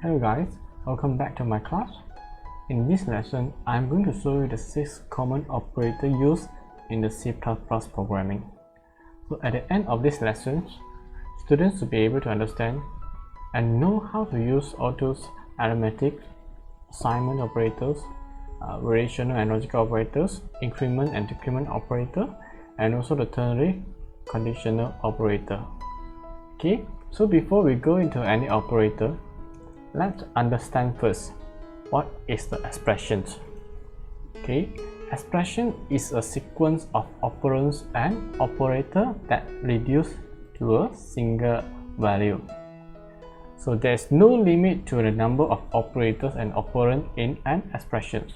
Hello guys, welcome back to my class. In this lesson, I'm going to show you the 6 common operators used in the C++ programming. So at the end of this lesson, students will be able to understand and know how to use all those arithmetic, assignment operators, relational and logical operators, increment and decrement operator, and also the ternary conditional operator. Okay, so before we go into any operator, let's understand first what is the expressions. Okay, expression is a sequence of operands and operator that reduce to a single value. So there's no limit to the number of operators and operands in an expression.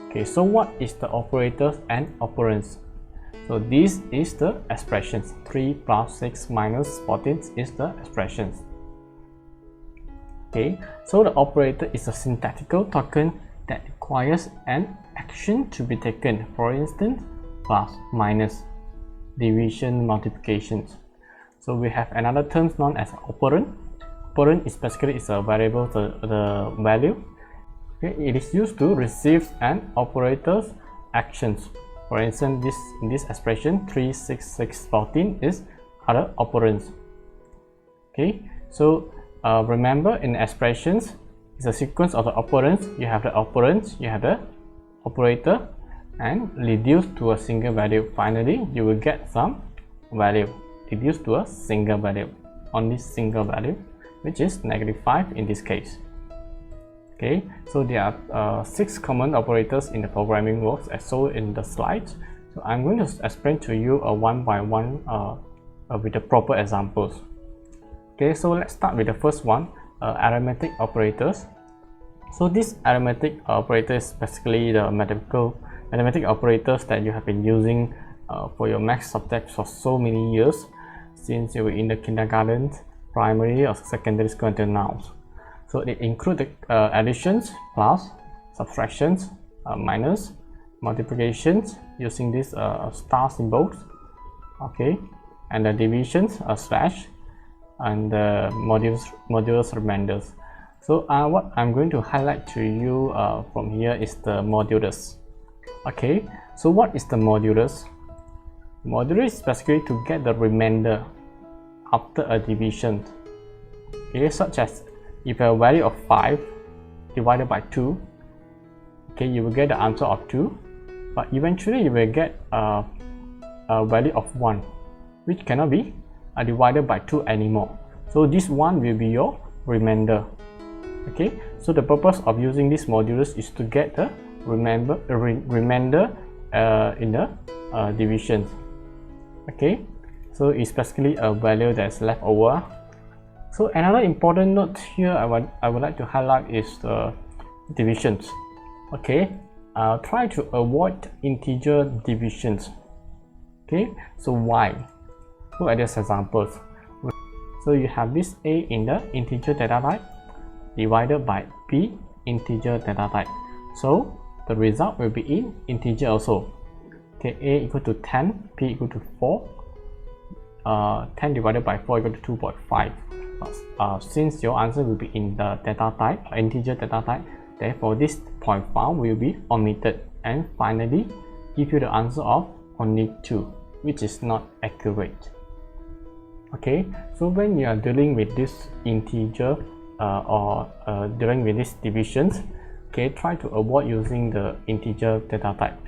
Okay, so what is the operators and operands? So this is the expressions. 3 plus 6 minus 14 is the expressions. Okay, so the operator is a syntactical token that requires an action to be taken. For instance, plus, minus, division, multiplications. So we have another term known as operand. Operand is basically a variable, the value. Okay, it is used to receive an operator's actions. For instance, in this expression 3, 6, 6, 14 is other operands. Okay, so remember, in expressions, it's a sequence of the operands. You have the operands, you have the operator, and reduce to a single value. Finally, you will get some value reduced to a single value, only single value, which is -5 in this case. Okay, so there are 6 common operators in the programming works as shown in the slides. So I'm going to explain to you one by one with the proper examples. Okay, so let's start with the first one, arithmetic operators. So this arithmetic operator is basically the mathematic operators that you have been using for your math subjects for so many years, since you were in the kindergarten, primary or secondary school until now. So it includes additions, plus, subtractions, minus, multiplications using these star symbols, okay, and the divisions, slash, and the modulus remainders. So what I'm going to highlight to you from here is the modulus. Okay, so what is the modulus? Modulus is basically to get the remainder after a division. Okay, such as if you have a value of 5 divided by 2, okay, you will get the answer of 2, but eventually you will get a value of 1, which cannot be divided by 2 anymore. So this one will be your remainder. Okay, so the purpose of using this modulus is to get the remainder in the divisions. Okay, so it's basically a value that's left over. So another important note here I would like to highlight is the divisions. Okay, try to avoid integer divisions. Okay, so why? Look at these examples. So you have this a in the integer data type divided by b integer data type. So the result will be in integer also. Okay, a equal to 10, b equal to 4, 10 divided by 4 equal to 2.5. Since your answer will be in the data type, integer data type, therefore this 0.5 will be omitted, and finally give you the answer of only 2, which is not accurate. Okay, so when you are dealing with this integer or dealing with these divisions, okay, try to avoid using the integer data type.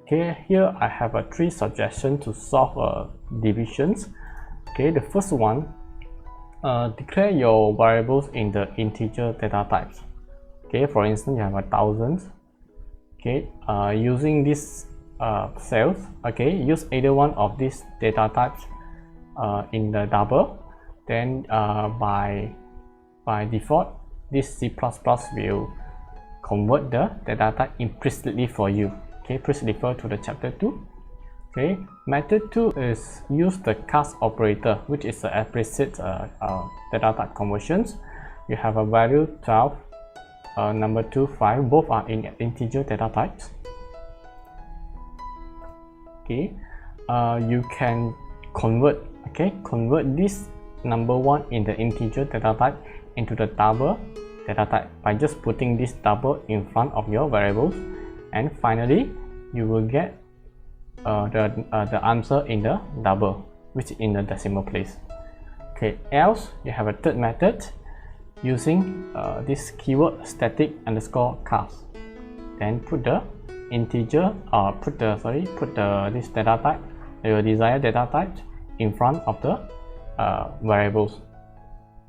Okay, here I have 3 suggestions to solve divisions. Okay, the first one, declare your variables in the integer data types. Okay, for instance, you have 1,000. Okay, using this cells, okay, use either one of these data types in the double. Then by default, this C++ will convert the data type implicitly for you. Okay, please refer to the chapter 2. Okay, method 2 is use the cast operator, which is the explicit data type conversions. You have a value 12, number 2, 5, both are in integer data types. Okay, you can convert this number 1 in the integer data type into the double data type by just putting this double in front of your variables, and finally you will get the answer in the double, which is in the decimal place. Okay, else you have a third method using this keyword static underscore cast. Then put the integer this data type, your desired data type, in front of the variables.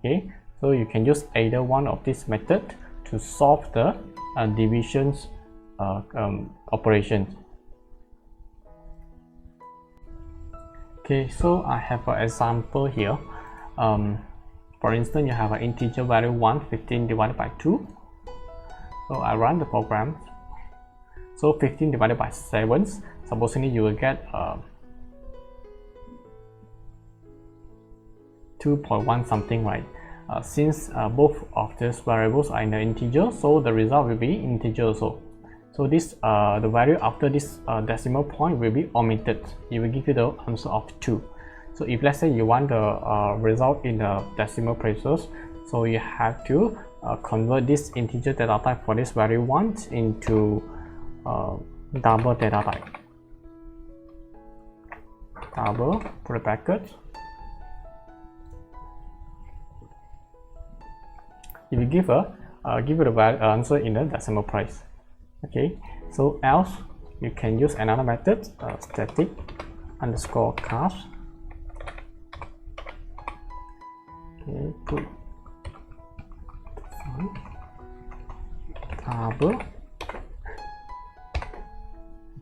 Okay, so you can use either one of this method to solve the divisions operations. Okay, so I have an example here. For instance, you have an integer value 1, 15 divided by 2. So I run the program. So 15 divided by 7, supposedly you will get 2.1 something, right? Since both of these variables are in the integer, so the result will be integer also. So this the value after this decimal point will be omitted. It will give you the answer of 2. So if let's say you want the result in the decimal places, so you have to convert this integer data type for this value 1 into double data type. Double, put a bracket. It will give you the answer in the decimal place. Okay, so else you can use another method, static underscore cast. Okay, put double.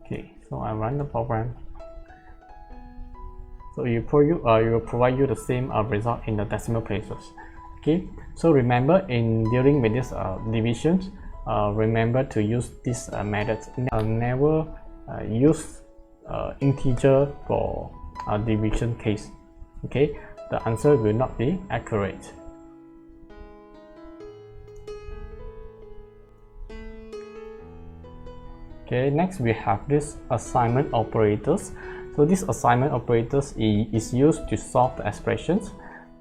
Okay, so I run the program. So it will provide you the same result in the decimal places. Okay, so remember dealing with this divisions, remember to use this methods. Never use integer for a division case. Okay, the answer will not be accurate. Okay, next we have this assignment operators. So this assignment operators is used to solve the expressions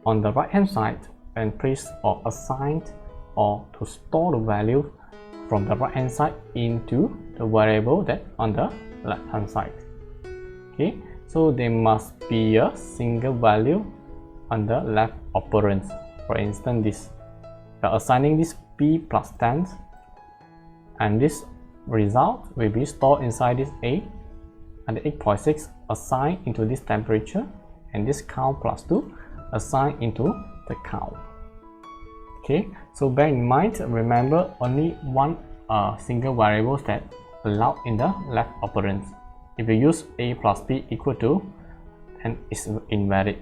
on the right hand side and place or assign or to store the value from the right hand side into the variable that on the left hand side. Okay, so there must be a single value on the left operands. For instance, this assigning this b plus 10, and this result will be stored inside this a, and the 8.6 assigned into this temperature, and this count plus 2 assigned into the count. Okay, so bear in mind, remember only one single variable that allowed in the left operands. If you use a plus b equal to, then it's invalid.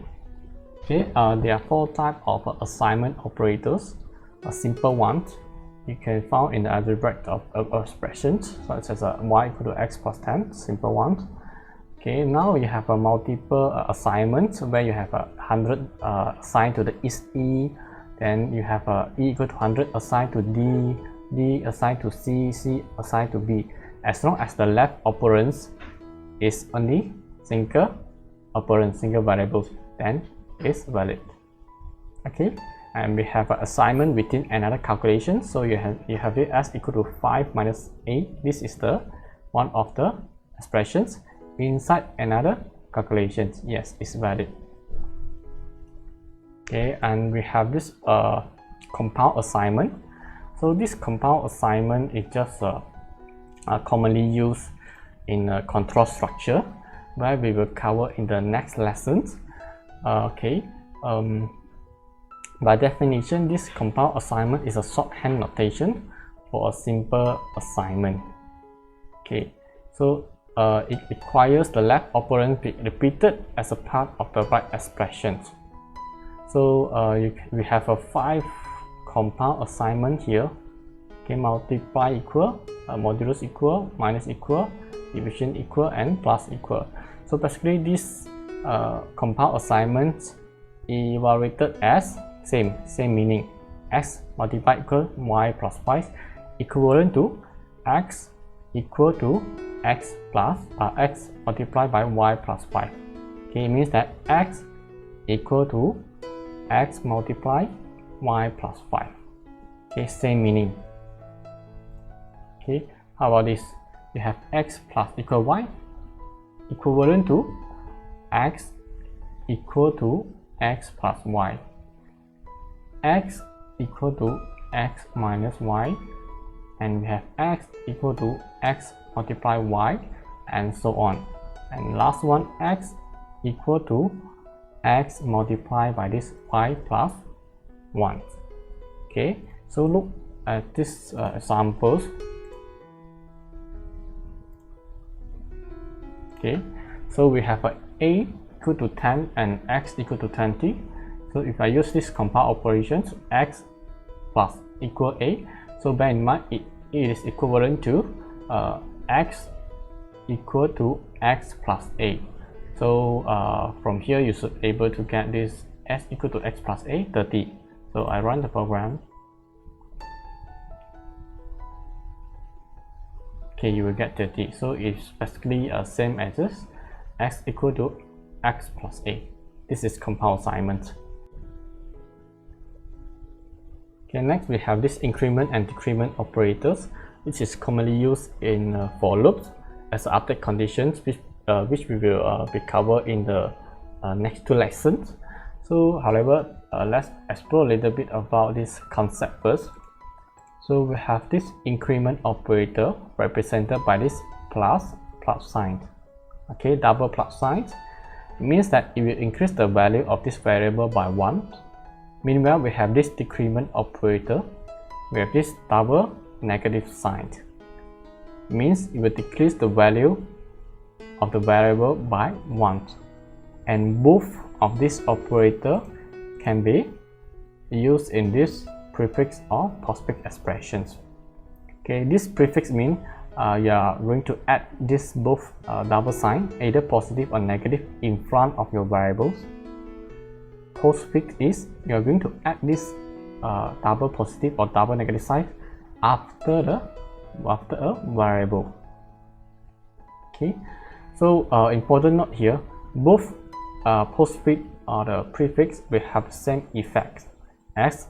Okay, there are 4 types of assignment operators. A simple one you can find in the algebraic of expressions, such as y equal to x plus 10, simple one. Okay, now you have a multiple assignments where you have 100 assigned to the e, then you have e equal to 100 assigned to d assigned to c assigned to b. As long as the left operands is only single operand, single variables, then it's valid. Okay, and we have an assignment within another calculation. So you have it as equal to 5 minus 8. This is the one of the expressions inside another calculation. Yes, it's valid. Okay, and we have this compound assignment. So this compound assignment is just commonly used in a control structure, where we will cover in the next lessons. Okay, by definition, this compound assignment is a shorthand notation for a simple assignment. Okay, so it requires the left operand be repeated as a part of the right expressions. So we have a 5 compound assignment here. Okay, multiply equal, modulus equal, minus equal, division equal, and plus equal. So basically this compound assignments evaluated as same meaning. X multiplied equal y plus 5 equivalent to x equal to x plus x multiplied by y plus 5. Okay, it means that x equal to x multiplied y plus 5. Okay, same meaning. Okay, how about this? You have x plus equal y, equivalent to x equal to x plus y, x equal to x minus y, and we have x equal to x multiply y, and so on. And last one, x equal to x multiplied by this y plus 1. Okay, so look at these examples. Okay, so we have a equal to 10 and x equal to 20. So if I use this compound operations, x plus equal a, so bear in mind it is equivalent to x equal to x plus a. So from here you should be able to get this s equal to x plus a, 30. So I run the program. Okay, you will get 30. So it's basically same as this, x equal to x plus a. This is compound assignment. Okay, next we have this increment and decrement operators, which is commonly used in for loops as update conditions, which we will be covered in the next 2 lessons. So however, let's explore a little bit about this concept first. So we have this increment operator represented by this plus sign. Okay, double plus sign. It means that it will increase the value of this variable by 1. Meanwhile, we have this decrement operator. We have this double negative sign. It means it will decrease the value of the variable by 1. And both of this operator can be used in this prefix or postfix expressions. Okay, this prefix means you are going to add this both double sign, either positive or negative, in front of your variables. Postfix is you are going to add this double positive or double negative sign after a variable. Okay, so important note here, both postfix or the prefix will have the same effect as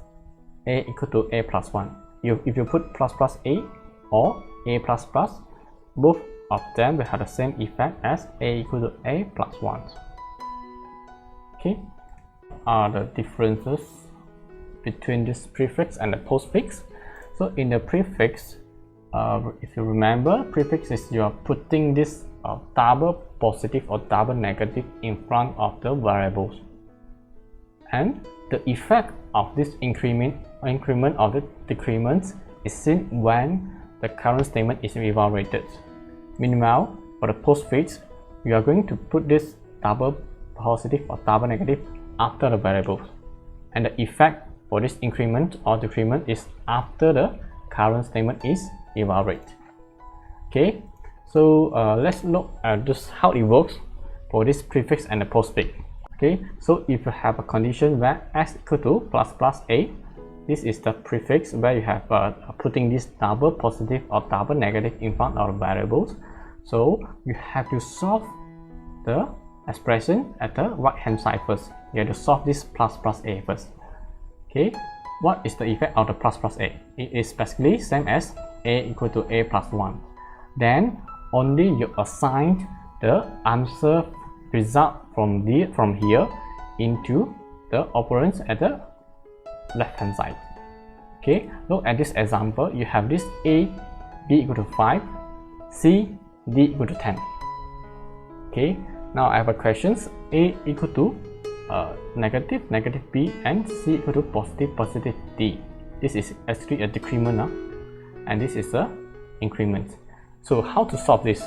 a equal to a plus 1. If you put plus plus a or a plus plus, both of them will have the same effect as a equal to a plus 1. Okay, are the differences between this prefix and the postfix. So in the prefix, if you remember, prefix is you are putting this double positive or double negative in front of the variables, and the effect of this increment of the decrement is seen when the current statement is evaluated. Meanwhile, for the postfix, you are going to put this double positive or double negative after the variables, and the effect for this increment or decrement is after the current statement is evaluated. Okay, so let's look at just how it works for this prefix and the postfix. Okay, so if you have a condition where x equal to plus plus a, this is the prefix where you have putting this double positive or double negative in front of the variables. So you have to solve the expression at the right hand side first. You have to solve this plus plus a first. Okay, what is the effect of the plus plus a? It is basically same as a equal to a plus 1. Then only you assign the answer result from here into the operands at the left hand side. Okay, look at this example. You have this a b equal to 5, c d equal to 10. Okay, now I have a questions. A equal to negative b, and c equal to positive d. This is actually a decrement now, and this is a increment. So how to solve this?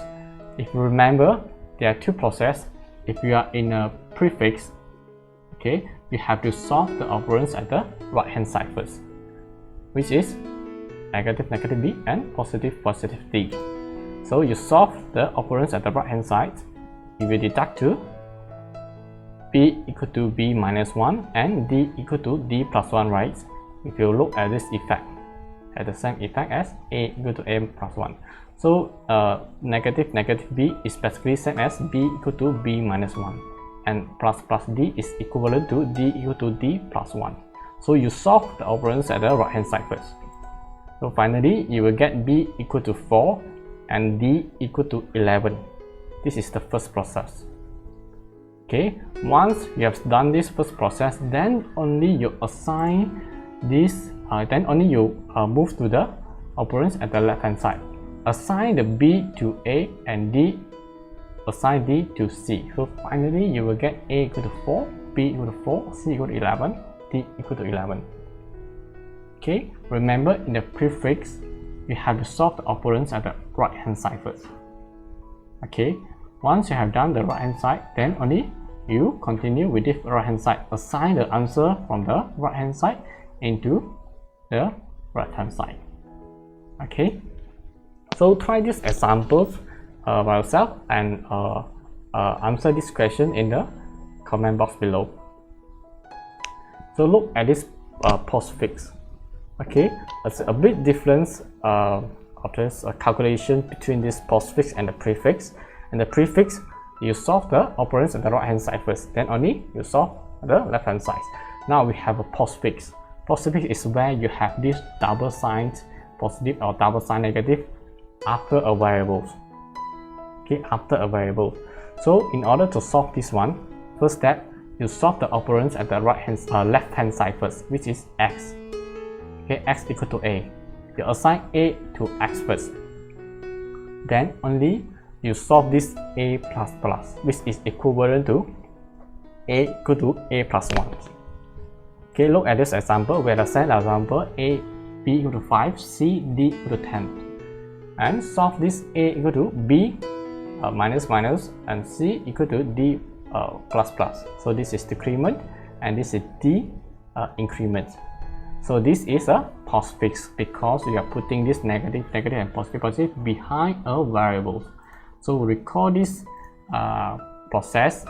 If you remember, there are 2 processes. If you are in a prefix, okay, you have to solve the operands at the right hand side first, which is negative b and positive d. So you solve the operands at the right hand side. You will deduct to b equal to b minus 1 and d equal to d plus 1, right? If you look at this effect, at the same effect as a equal to a plus 1. So negative b is basically same as b equal to b minus 1, and plus d is equivalent to d equal to d plus 1. So you solve the operands at the right hand side first. So finally, you will get b equal to 4 and d equal to 11. This is the first process. Okay, once you have done this first process, then only you assign this, then only you move to the operands at the left hand side. Assign the b to a and d, assign d to c. So finally, you will get a equal to 4, b equal to 4, c equal to 11, d equal to 11. Okay, remember in the prefix, you have to solve the operands at the right hand side first. Okay, once you have done the right hand side, then only you continue with the right hand side. Assign the answer from the right hand side into the right hand side. Okay, so try this examples by yourself and answer this question in the comment box below. So look at this postfix. Okay, it's a bit difference of this calculation between this postfix and the prefix. And the prefix, you solve the operands at the right hand side first, then only you solve the left hand side. Now we have a postfix. Postfix is where you have this double sign positive or double sign negative after a variable. Okay, after a variable. So in order to solve this one, first step, you solve the operands at the left hand side first, which is x. Okay, x equal to a. You assign a to x first. Then only you solve this a plus plus, which is equivalent to a equal to a plus 1. Okay, look at this example where the set example a b equal to 5, c d equal to 10, and solve this a equal to b minus minus and c equal to d plus plus. So this is decrement and this is d increment. So this is a postfix because you are putting this negative and positive behind a variable. So recall this process.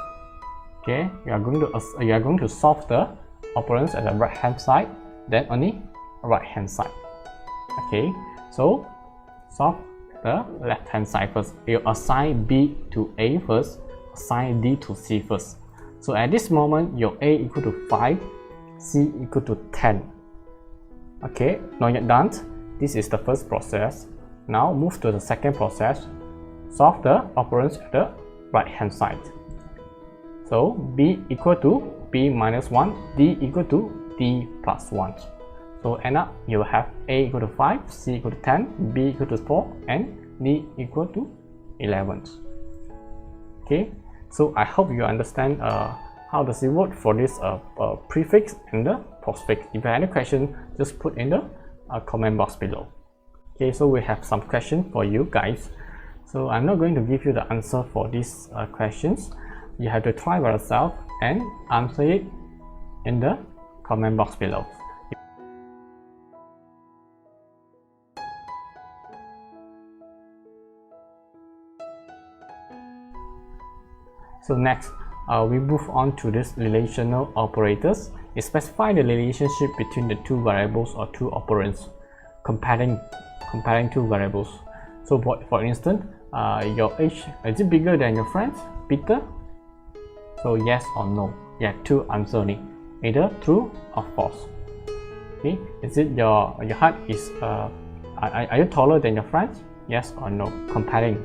Okay, you are going to solve the operands at the right hand side, then only right hand side. Okay, so solve the left hand side first. You assign b to a first, assign d to c first. So at this moment, your a equal to 5, c equal to 10. Okay, not yet done. This is the first process. Now move to the second process. Solve the operands at the right hand side. So b equal to b minus 1, d equal to d plus 1. So end up you will have a equal to 5, c equal to 10, b equal to 4, and d equal to 11. Okay, so I hope you understand how does it work for this prefix and the postfix. If you have any question, just put in the comment box below. Okay, so we have some questions for you guys. So I'm not going to give you the answer for these questions. You have to try by yourself and answer it in the comment box below. So next, we move on to this relational operators. It specifies the relationship between the two variables or two operands, comparing two variables. So for instance, your age, is it bigger than your friends, Peter? So yes or no. You have two answers, either true or false. Okay, is it your height is are you taller than your friends? Yes or no. Comparing.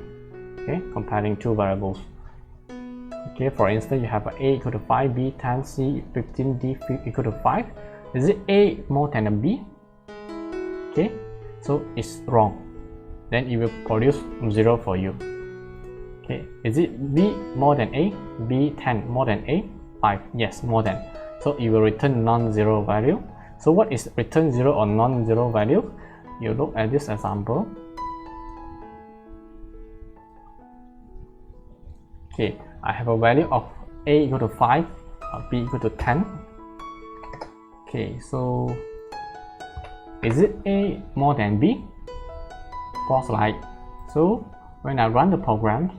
Okay, comparing two variables. Okay, for instance, you have a equal to 5, b 10, c 15, d equal to 5. Is it a more than a b? Okay, so it's wrong. Then it will produce 0 for you. Okay, is it b more than a? b 10 more than a? 5. Yes, more than. So it will return non-zero value. So what is return 0 or non-zero value? You look at this example. Okay, I have a value of a equal to 5, b equal to 10. Okay, so is it a more than b? False, right? So when I run the program,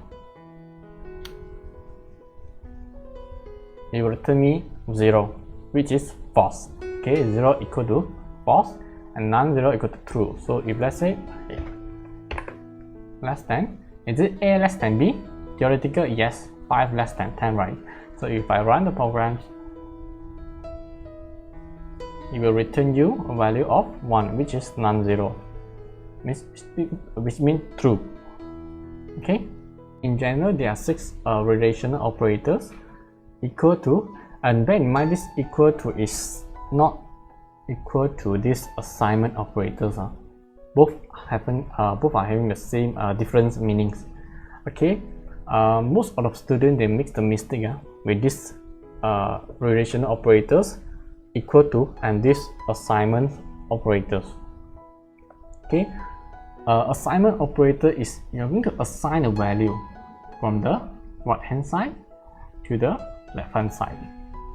it will return me 0, which is false. Okay, 0 equal to false and non-zero equal to true. So if let's say less than, is it a less than b? Theoretical, yes. 5 less than 10, right? So if I run the program, it will return you a value of 1, which is non-zero, which means true. Okay, in general there are 6 relational operators equal to, and bear in mind this equal to is not equal to this assignment operators. Both are having the same different meanings. Okay, most of the students, they make the mistake with this relational operators equal to and this assignment operators. Okay, assignment operator is you're going to assign a value from the right hand side to the left hand side.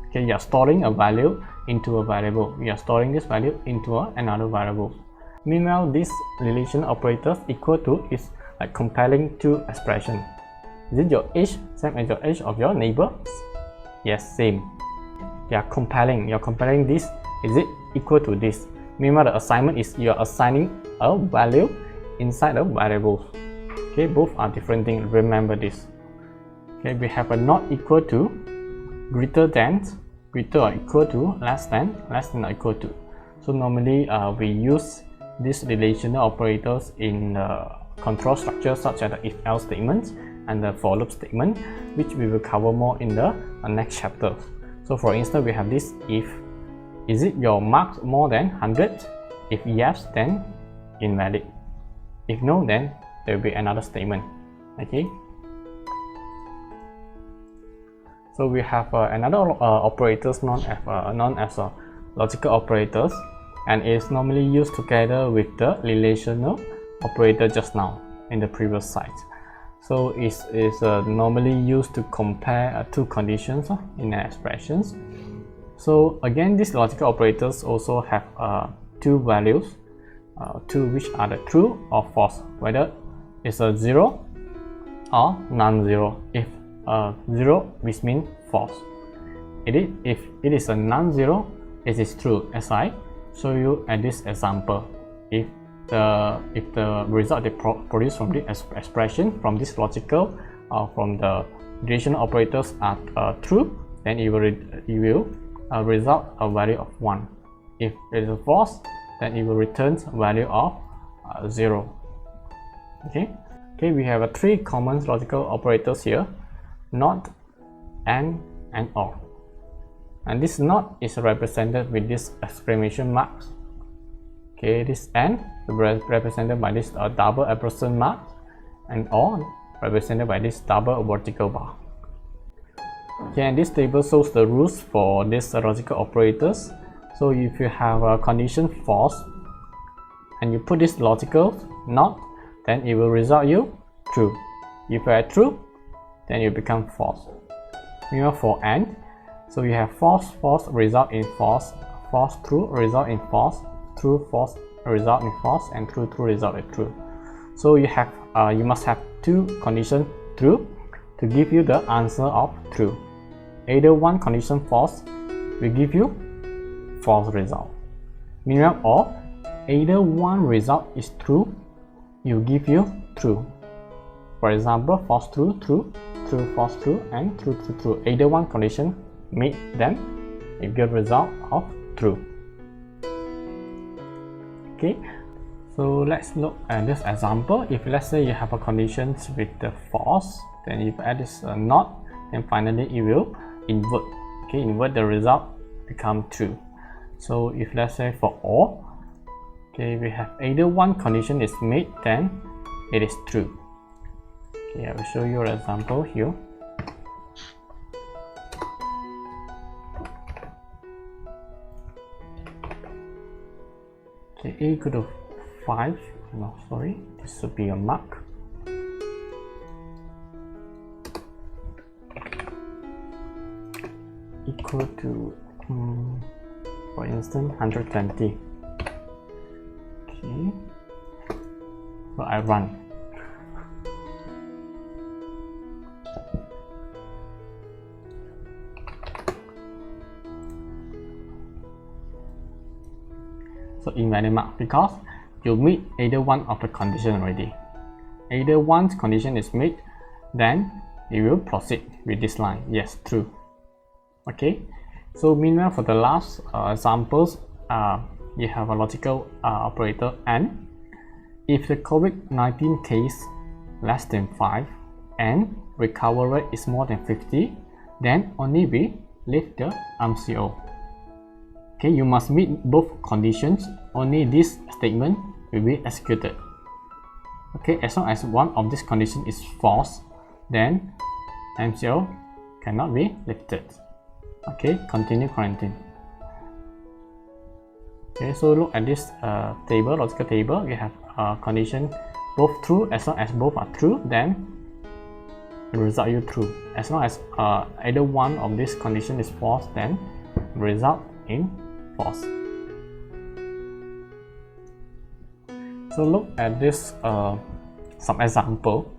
Okay, you are storing a value into a variable. You are storing this value into another variable. Meanwhile, this relational operators equal to is like comparing two expressions. Is it your age same as your age of your neighbor? Yes, same. You are comparing. You are comparing this. Is it equal to this? Meanwhile, the assignment is you are assigning a value inside a variable. Okay, both are different things. Remember this. Okay, we have a not equal to, greater than, greater or equal to, less than or equal to. So normally we use these relational operators in control structures such as the if-else statement and the for loop statement, which we will cover more in the next chapter. So for instance, we have this if. Is it your marks more than 100? If yes, then invalid. If no, then there will be another statement. Okay. So we have another operators known as logical operators, and is normally used together with the relational operator just now in the previous slide. So it is normally used to compare two conditions in expressions. So again, these logical operators also have two values, two which are the true or false, whether it's a 0 or non-zero. If 0, which means false. If it is a non-zero, it is true, as I show you at this example. If the result they produce from the expression from this logical from the relational operators are true, then it will result a value of 1. If it is false, then it will return a value of 0. Okay, we have 3 common logical operators here: not, and or. And this not is represented with this exclamation marks. Okay, this and represented by this double ampersand mark, and or represented by this double vertical bar. Okay, and this table shows the rules for these logical operators. So if you have a condition false and you put this logical not, then it will result you true. If you are true, then you become false. Meanwhile, for and, so you have false result in false, false true result in false, true false result in false, and true result in true. So you have you must have 2 conditions true to give you the answer of true. Either one condition false will give you false result. Meanwhile, or either one result is true, will give you true. For example, false true, true, true false true, and true true true. Either one condition meet them, it gives result of true. Okay, so let's look at this example. If let's say you have a condition with the false, then if add this not, then finally it will invert. Okay, invert the result, become true. So if let's say for or, okay, we have either one condition is met, then it is true. Okay, I will show you an example here. Okay, a equal to 5. No, sorry, this should be a mark. Equal to, for instance, 120. Okay, so I run. So invalid mark because you meet either one of the condition already. Either one condition is met, then you will proceed with this line. Yes, true. Okay. So meanwhile, for the last examples, you have a logical operator and. If the COVID-19 case less than 5 and recovery rate is more than 50, then only we leave the MCO. Okay, you must meet both conditions, only this statement will be executed. Okay, as long as one of these conditions is false, then MCO cannot be lifted. Okay, continue quarantine. Okay, so look at this table, logical table. We have condition both true. As long as both are true, then the result you true. As long as either one of these condition is false, then result in false. So look at this some example.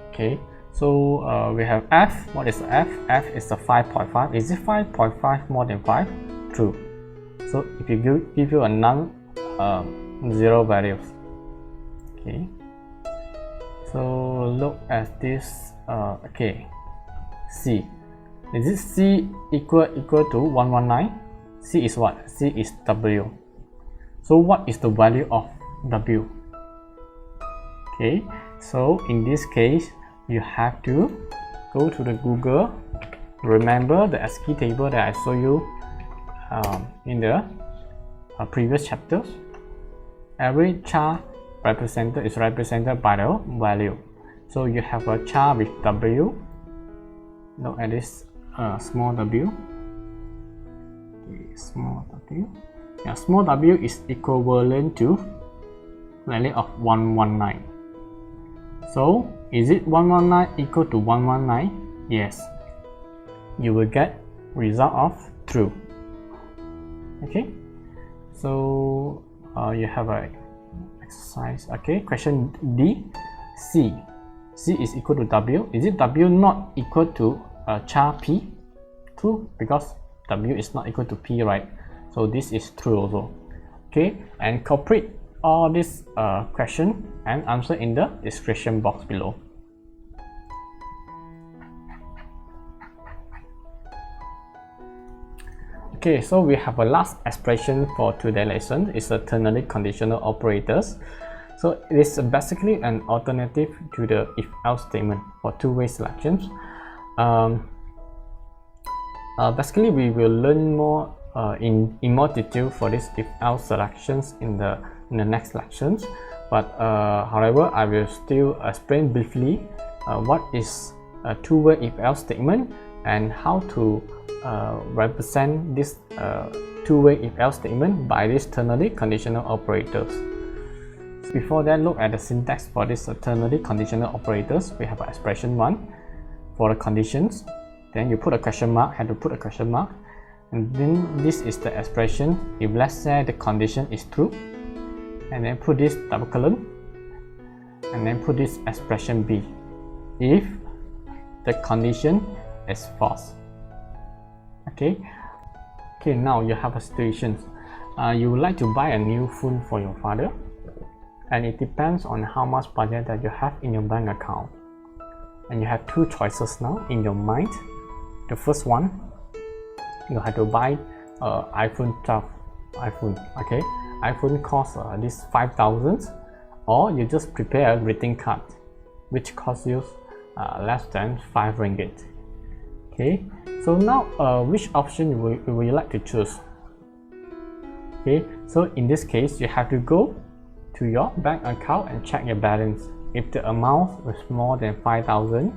Okay, so we have f. What is f? F is the 5.5. Is it 5.5 more than 5? True. So if you give you a non-zero values. Okay. So look at this. Okay. C. Is it C equal to 119? C is what? C is W. So what is the value of W? Okay. So in this case, you have to go to the Google. Remember the ASCII table that I showed you in the previous chapters. Every char is represented by the value. So you have a char with W. Look at this small w. Okay, small w. Yeah, small w is equivalent to value of 119. So is it 119 equal to 119? Yes. You will get result of true. Okay, so you have a exercise. Okay, question D. C is equal to W. Is it W not equal to char P? True, because W is not equal to P, right? So this is true also. Okay, and complete all this question and answer in the description box below. Okay, so we have a last expression for today's lesson. It's the ternary conditional operators. So it is basically an alternative to the if-else statement for two-way selections. Basically, we will learn more in more detail for this if-else selections in the next lections. But however, I will still explain briefly what is a two-way if-else statement and how to represent this two-way if-else statement by these ternary conditional operators. Before that, look at the syntax for this ternary conditional operators. We have expression 1 for the conditions. Then you put a question mark, have to put a question mark. And then this is the expression if let's say the condition is true. And then put this double colon. And then put this expression B if the condition is false. Okay, now you have a situation. You would like to buy a new phone for your father, and it depends on how much budget that you have in your bank account. And you have two choices now in your mind. The first one, you have to buy iPhone 12 iPhone. Okay, iPhone costs this 5,000, or you just prepare a greeting card which costs you less than 5 ringgit. Okay, so now which option would you like to choose? Okay, so in this case, you have to go to your bank account and check your balance. If the amount is more than 5,000,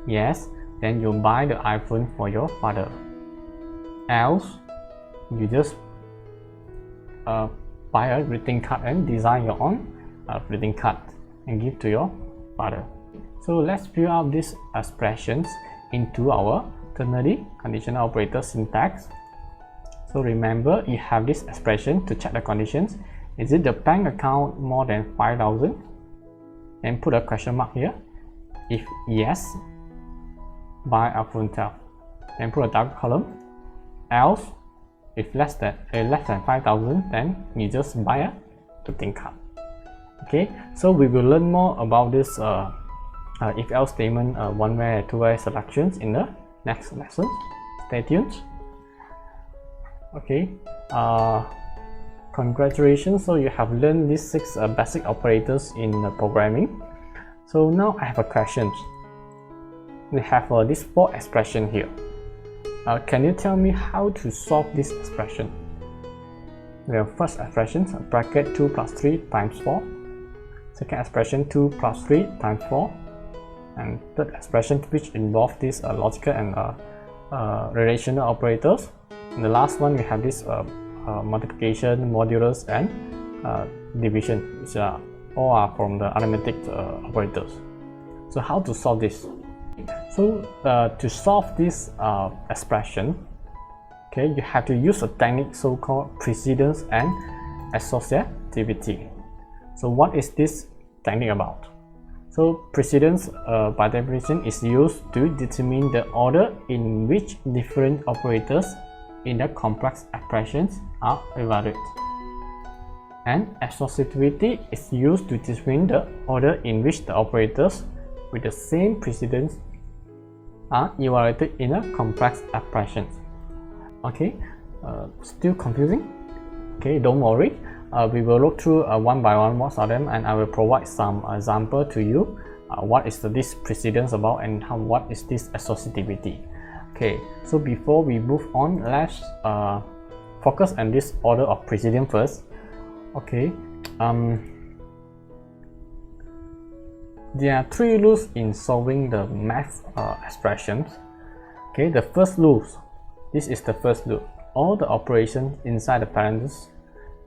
yes, then you buy the iPhone for your father. Else, you just buy a greeting card and design your own greeting card and give to your father. So let's build up these expressions into our ternary conditional operator syntax. So remember, you have this expression to check the conditions. Is it the bank account more than 5,000? And put a question mark here. If yes, buy iPhone 12. Then put a double column. Else, if less than 5,000, then you just buy a greeting card. Okay, so we will learn more about this if-else statement, one-way, two-way selections in the next lesson. Stay tuned. Okay, congratulations, so you have learned these 6 basic operators in programming. So now I have a question. We have these 4 expressions here. Can you tell me how to solve this expression? We have first expression, bracket 2 plus 3 times 4. Second expression, 2 plus 3 times 4. And third expression, which involve these logical and relational operators. And the last one, we have this multiplication, modulus, and division, which all are from the arithmetic operators. So how to solve this? So to solve this expression, okay, you have to use a technique so-called precedence and associativity. So what is this technique about? So precedence, by definition, is used to determine the order in which different operators in the complex expressions are evaluated. And associativity is used to determine the order in which the operators with the same precedence are evaluated in a complex expression. Okay, still confusing? Okay, don't worry. We will look through one by one most of them, and I will provide some example to you. What is this precedence about, and what is this associativity? Okay, so before we move on, let's focus on this order of precedence first. Okay, there are 3 rules in solving the math expressions. Okay, the first rule, this is the first rule. All the operations inside the parentheses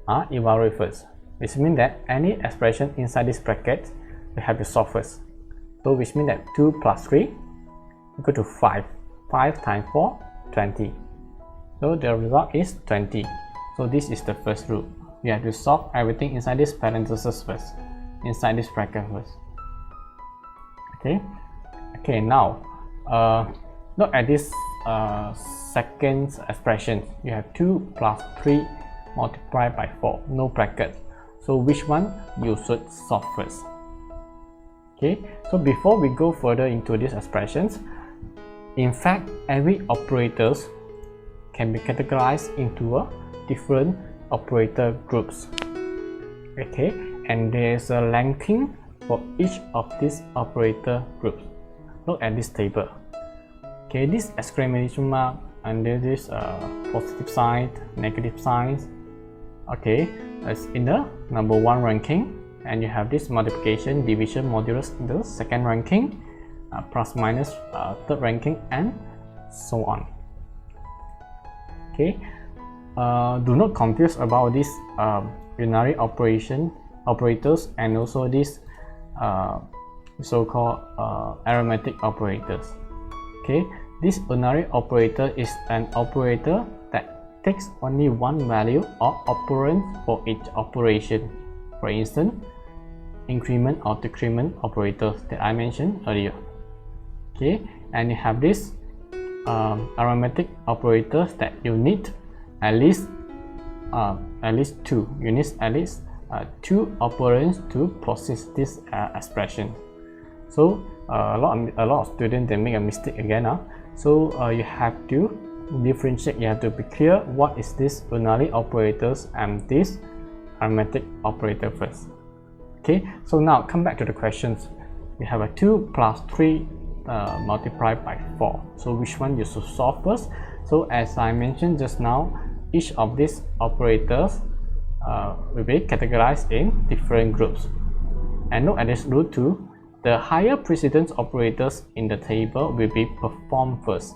are evaluated first, which means that any expression inside this bracket we have to solve first. So which means that 2 plus 3 equal to 5. 5 times 4, 20. So the result is 20. So this is the first rule. We have to solve everything inside this parenthesis first, inside this bracket first. Okay. Okay. Now, look at this second expression. You have 2 plus 3 multiplied by 4, no bracket. So which one you should solve first? Okay. So before we go further into these expressions, in fact, every operators can be categorized into a different operator groups. Okay, and there's a ranking for each of these operator groups. Look at this table. Okay, this exclamation mark under this positive sign, negative signs. Okay, it's in the number 1 ranking, and you have this multiplication, division, modulus in the second ranking, plus minus third ranking, and so on. Okay, do not confuse about this unary operators and also this so-called arithmetic operators. Okay, this unary operator is an operator that takes only one value or operand for each operation. For instance, increment or decrement operators that I mentioned earlier. Okay, and you have this arithmetic operators that you need at least 2. You need at least 2 operands to process this expression. So a lot of students, they make a mistake again. So you have to differentiate. You have to be clear what is this unary operators and this arithmetic operator first. Okay, so now come back to the questions. We have a 2 plus 3 multiplied by 4. So which one you should solve first? So as I mentioned just now, each of these operators will be categorized in different groups. And look at this rule 2. The higher precedence operators in the table will be performed first.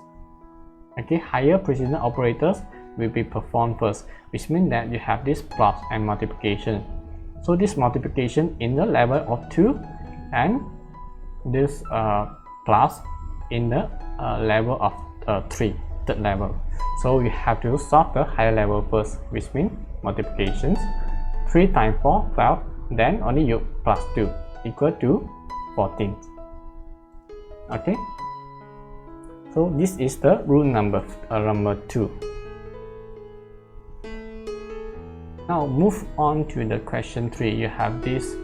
Okay, higher precedence operators will be performed first, which means that you have this plus and multiplication. So this multiplication in the level of 2 and this plus in the level of 3, third level. So you have to solve the higher level first, which means multiplications. 3 times 4, 12, then only you plus 2 equal to 14. Okay, so this is the rule number 2. Now move on to the question 3. You have this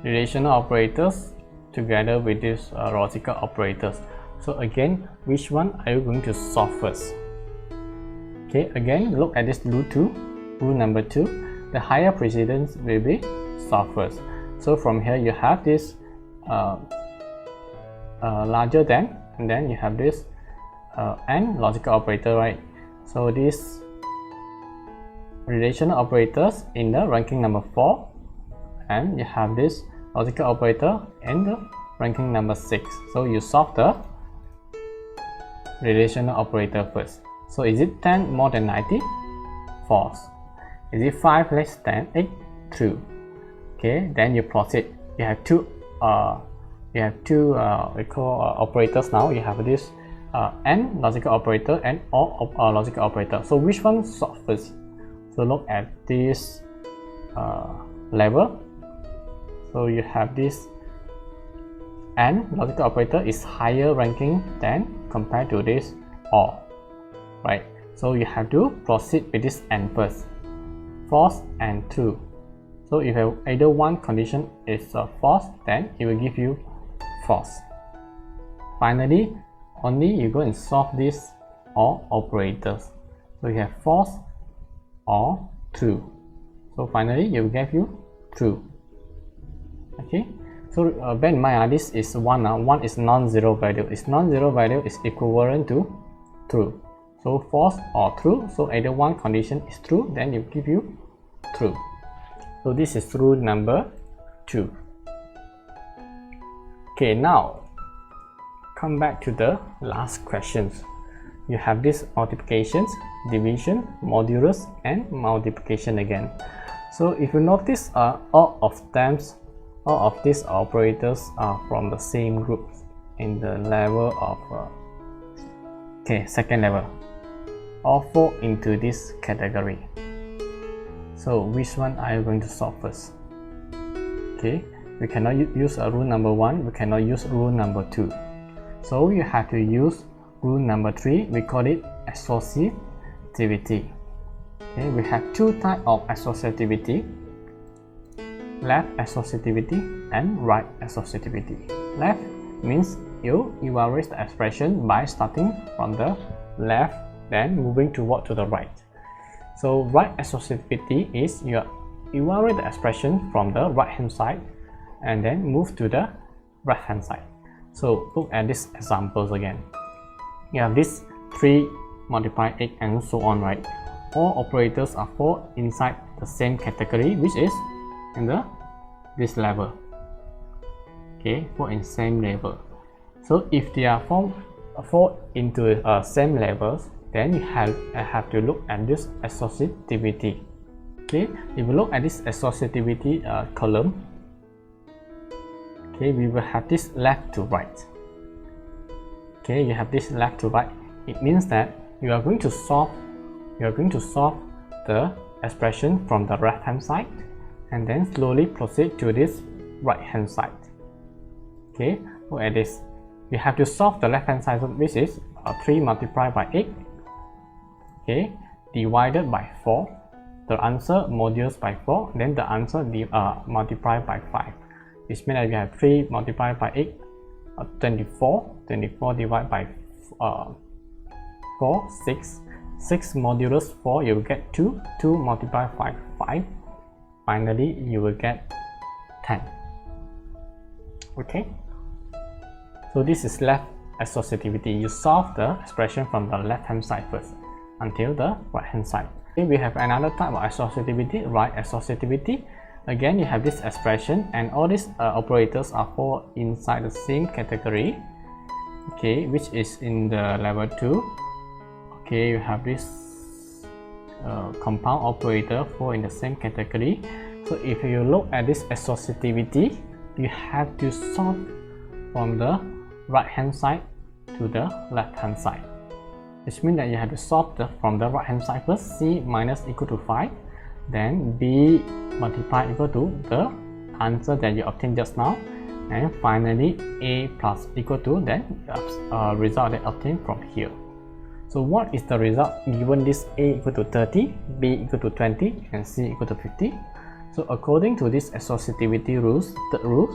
relational operators together with these logical operators. So again, which one are you going to solve first? Okay, again, look at this rule 2, rule number 2. The higher precedence will be solved first. So from here you have this larger than, and then you have this and logical operator, right? So these relational operators in the ranking number 4, and you have this logical operator in the ranking number 6. So you solve the relational operator first. So is it 10 more than 90? False. Is it 5 less than 8? True. Okay, then you proceed. You have two operators now. You have this AND logical operator and OR logical operator. So which one solve first? So look at this level. So you have this AND logical operator is higher ranking than compared to this OR, right? So you have to proceed with this AND first. False and true. So if either one condition is false, then it will give you false. Finally, only you go and solve this OR operators. So you have false or true. So finally, it will give you true. Okay. So bear in mind, this is 1. 1 is non-zero value. Its non-zero value is equivalent to true. So false or true. So either one condition is true, then it will give you true. So this is rule number 2. Okay, now come back to the last questions. You have this multiplications, division, modulus, and multiplication again. So if you notice, all of these operators are from the same group in the level of second level. All fall into this category. So which one are you going to solve first? Okay, we cannot use rule number 1, we cannot use rule number 2. So you have to use rule number 3, we call it associativity. Okay, we have two types of associativity: left associativity and right associativity. Left means you evaluate the expression by starting from the left, then moving toward to the right. So right associativity is you evaluate the expression from the right hand side and then move to the right hand side. So look at these examples again. You have this 3 multiply 8 and so on, right? All operators are fall inside the same category, which is in this level. Okay, fall in same level. So if they are fall into same levels, then you have to look at this associativity. Okay, if you look at this associativity column, okay, we will have this left to right. Okay, you have this left to right. It means that you are going to solve the expression from the right hand side and then slowly proceed to this right hand side. Okay, look at this. You have to solve the left hand side, which is 3 multiplied by 8. Okay, divided by 4. The answer modulus by 4. Then the answer multiplied by 5. Which means that you have 3 multiplied by 8, 24. 24 divided by 4, 6. 6 modulus 4, you will get 2. 2 multiplied by 5. Finally, you will get 10. Okay. So this is left associativity. You solve the expression from the left hand side first until the right hand side. Okay, we have another type of associativity, right associativity. Again, you have this expression and all these operators are fall inside the same category. Okay, which is in the level 2. Okay, you have this compound operator fall in the same category. So if you look at this associativity, you have to solve from the right hand side to the left hand side, which means that you have to solve from the right hand side first. C minus equal to 5, then B multiply equal to the answer that you obtained just now, and finally A plus equal to then result that obtained from here. So what is the result given this A equal to 30, B equal to 20, and C equal to 50? So according to this associativity rules, third rule,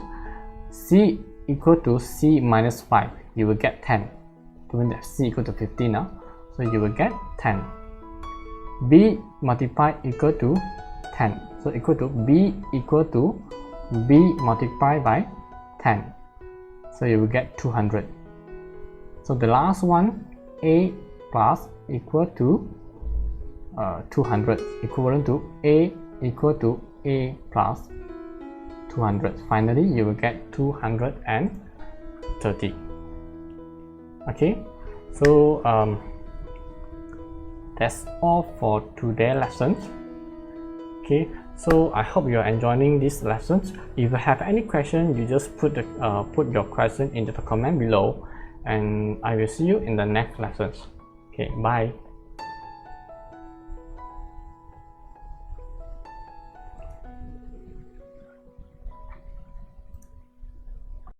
C equal to C minus 5. you will get 10. Given that c equal to 50 now, so you will get 10. b multiplied equal to 10, so equal to b equal to b multiplied by 10, so you will get 200. So the last one, a plus equal to 200, equivalent to a equal to a plus 200. Finally, you will get 230. Okay, so that's all for today's lessons. Okay, so I hope you are enjoying these lessons. If you have any question, you just put your question into the comment below, and I will see you in the next lessons. Okay, bye.